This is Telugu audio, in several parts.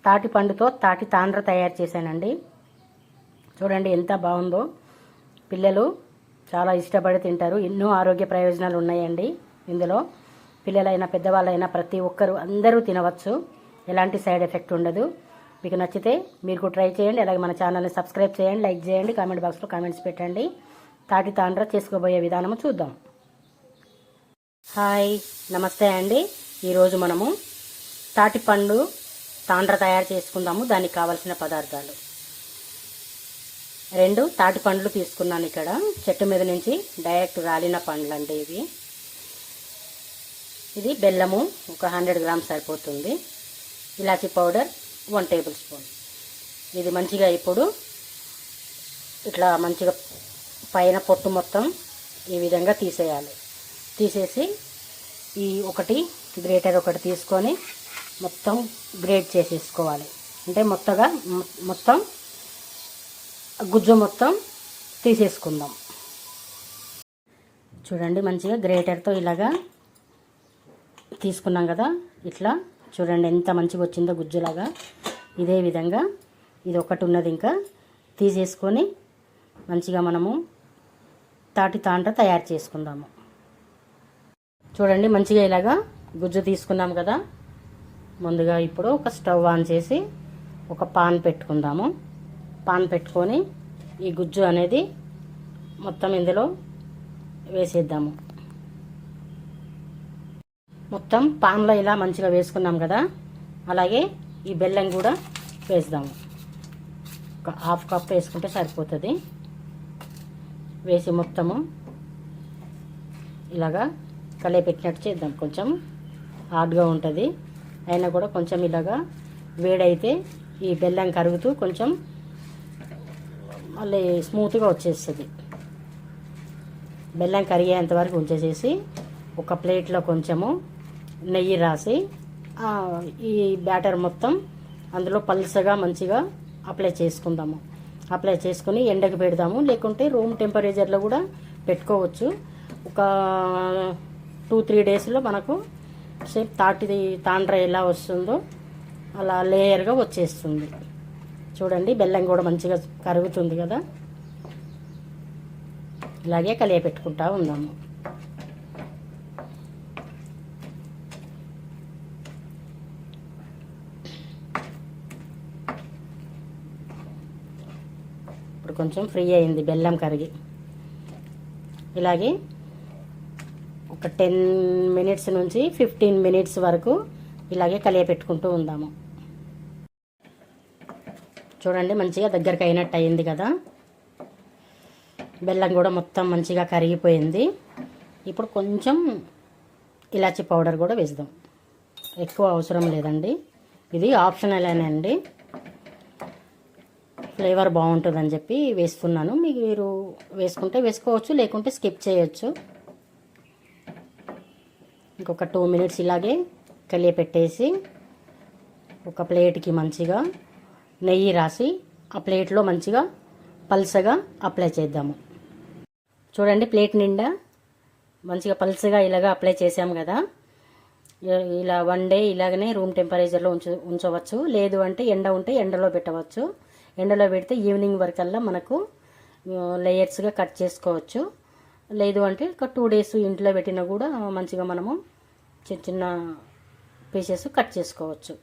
తాటి పండుతో తాటి తాండ్ర తయారు చేశానండి. చూడండి ఎంత బాగుందో. పిల్లలు చాలా ఇష్టపడి తింటారు. ఎన్నో ఆరోగ్య ప్రయోజనాలు ఉన్నాయండి ఇందులో. పిల్లలైనా పెద్దవాళ్ళైనా ప్రతి ఒక్కరు అందరూ తినవచ్చు. ఎలాంటి సైడ్ ఎఫెక్ట్ ఉండదు. మీకు నచ్చితే మీరు ట్రై చేయండి. అలాగే మన ఛానల్ని సబ్స్క్రైబ్ చేయండి, లైక్ చేయండి, కామెంట్ బాక్స్లో కామెంట్స్ పెట్టండి. తాటి తాండ్ర చేసుకోబోయే విధానము చూద్దాం. హాయ్, నమస్తే అండి. ఈరోజు మనము తాటి పండు తాండ్ర తయారు చేసుకుందాము. దానికి కావాల్సిన పదార్థాలు: 2 తాటి పండ్లు తీసుకున్నాను. ఇక్కడ చెట్టు మీద నుంచి డైరెక్ట్ రాలిన పండ్లు అండి ఇవి. ఇది బెల్లము ఒక 100 గ్రామ్స్ సరిపోతుంది. ఇలాచీ పౌడర్ 1 టేబుల్ స్పూన్. ఇది మంచిగా ఇప్పుడు ఇట్లా మంచిగా పైన పొట్టు మొత్తం ఈ విధంగా తీసేయాలి. తీసేసి ఈ గ్రేటర్ ఒకటి తీసుకొని మొత్తం గ్రేట్ చేసేసుకోవాలి. అంటే మొత్తం గుజ్జు మొత్తం తీసేసుకుందాం. చూడండి, మంచిగా గ్రేటర్తో ఇలాగా తీసుకున్నాం కదా. ఇట్లా చూడండి ఎంత మంచిగా వచ్చిందో గుజ్జులాగా. ఇదే విధంగా ఇది ఒకటి ఉన్నది, ఇంకా తీసేసుకొని మంచిగా మనము తాటి తాండ్ర తయారు చేసుకుందాము. చూడండి, మంచిగా ఇలాగా గుజ్జు తీసుకున్నాం కదా. ముందుగా ఇప్పుడు ఒక స్టవ్ ఆన్ చేసి ఒక పాన్ పెట్టుకుందాము. పాన్ పెట్టుకొని ఈ గుజ్జు అనేది మొత్తం ఇందులో వేసేద్దాము. మొత్తం పాన్లో ఇలా మంచిగా వేసుకున్నాం కదా. అలాగే ఈ బెల్లం కూడా వేద్దాము. ఒక 1/2 కప్ వేసుకుంటే సరిపోతుంది. వేసి మొత్తము ఇలాగా కలిపెట్టినట్టు చేద్దాం. కొంచెం హార్డ్గా ఉంటుంది, అయినా కూడా కొంచెం ఇలాగా వేడైతే ఈ బెల్లం కరుగుతూ కొంచెం మళ్ళీ స్మూత్గా వచ్చేస్తుంది. బెల్లం కరిగేంత వరకు ఉంచేసేసి ఒక ప్లేట్లో కొంచెము నెయ్యి రాసి ఈ బ్యాటర్ మొత్తం అందులో పల్చగా మంచిగా అప్లై చేసుకుందాము. అప్లై చేసుకుని ఎండకు పెడదాము. లేకుంటే రూమ్ టెంపరేచర్లో కూడా పెట్టుకోవచ్చు. ఒక 2-3 డేస్లో మనకు సేమ్ తాండ్ర ఎలా వస్తుందో అలా లేయర్గా వచ్చేస్తుంది. చూడండి, బెల్లం కూడా మంచిగా కరుగుతుంది కదా. ఇలాగే కలియపెట్టుకుంటా ఉందాము. ఇప్పుడు కొంచెం ఫ్రీ అయింది బెల్లం కరిగి. ఇలాగే ఒక 10 మినిట్స్ నుంచి 15 మినిట్స్ వరకు ఇలాగే కలియపెట్టుకుంటూ ఉందాము. చూడండి, మంచిగా దగ్గరకు అయినట్టు అయింది కదా. బెల్లం కూడా మొత్తం మంచిగా కరిగిపోయింది. ఇప్పుడు కొంచెం ఇలాచీ పౌడర్ కూడా వేద్దాం. ఎక్కువ అవసరం లేదండి, ఇది ఆప్షనలేనండి. ఫ్లేవర్ బాగుంటుందని చెప్పి వేస్తున్నాను. మీరు వేసుకుంటే వేసుకోవచ్చు, లేకుంటే స్కిప్ చేయొచ్చు. ఇంకొక 2 మినిట్స్ ఇలాగే కలియపెట్టేసి ఒక ప్లేట్కి మంచిగా నెయ్యి రాసి ఆ ప్లేట్లో మంచిగా పల్సగా అప్లై చేద్దాము. చూడండి, ప్లేట్ నిండా మంచిగా పల్సగా ఇలాగా అప్లై చేసాము కదా. ఇలా 1 డే ఇలాగనే రూమ్ టెంపరేచర్లో ఉంచవచ్చు. లేదు అంటే ఎండ ఉంటే ఎండలో పెట్టవచ్చు. ఎండలో పెడితే ఈవినింగ్ వరకల్లా మనకు లేయర్స్గా కట్ చేసుకోవచ్చు. లేదు అంటే ఒక 2 డేస్ ఇంట్లో పెట్టినా కూడా మంచిగా మనము చిన్న చిన్న పీసెస్ కట్ చేసుకోవచ్చు.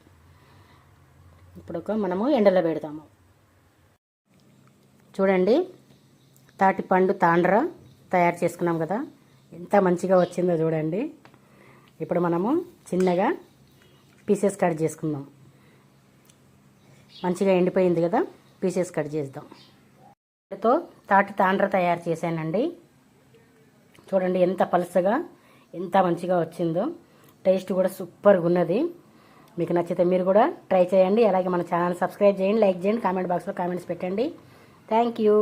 ఇప్పుడు మనము ఎండలో పెడతాము. చూడండి, తాటి పండు తాండ్ర తయారు చేసుకున్నాం కదా. ఎంత మంచిగా వచ్చిందో చూడండి. ఇప్పుడు మనము చిన్నగా పీసెస్ కట్ చేసుకుందాం. మంచిగా ఎండిపోయింది కదా, పీసెస్ కట్ చేద్దాం. తాటి తాండ్ర తయారు చేశానండి. చూడండి ఎంత పలుసగా ఎంత మంచిగా వచ్చిందో. టేస్ట్ కూడా సూపర్గా ఉన్నది. మీకు నచ్చితే మీరు కూడా ట్రై చేయండి. అలాగే మన ఛానల్ సబ్స్క్రైబ్ చేయండి, లైక్ చేయండి, కామెంట్ బాక్స్లో కామెంట్స్ పెట్టండి. Thank you.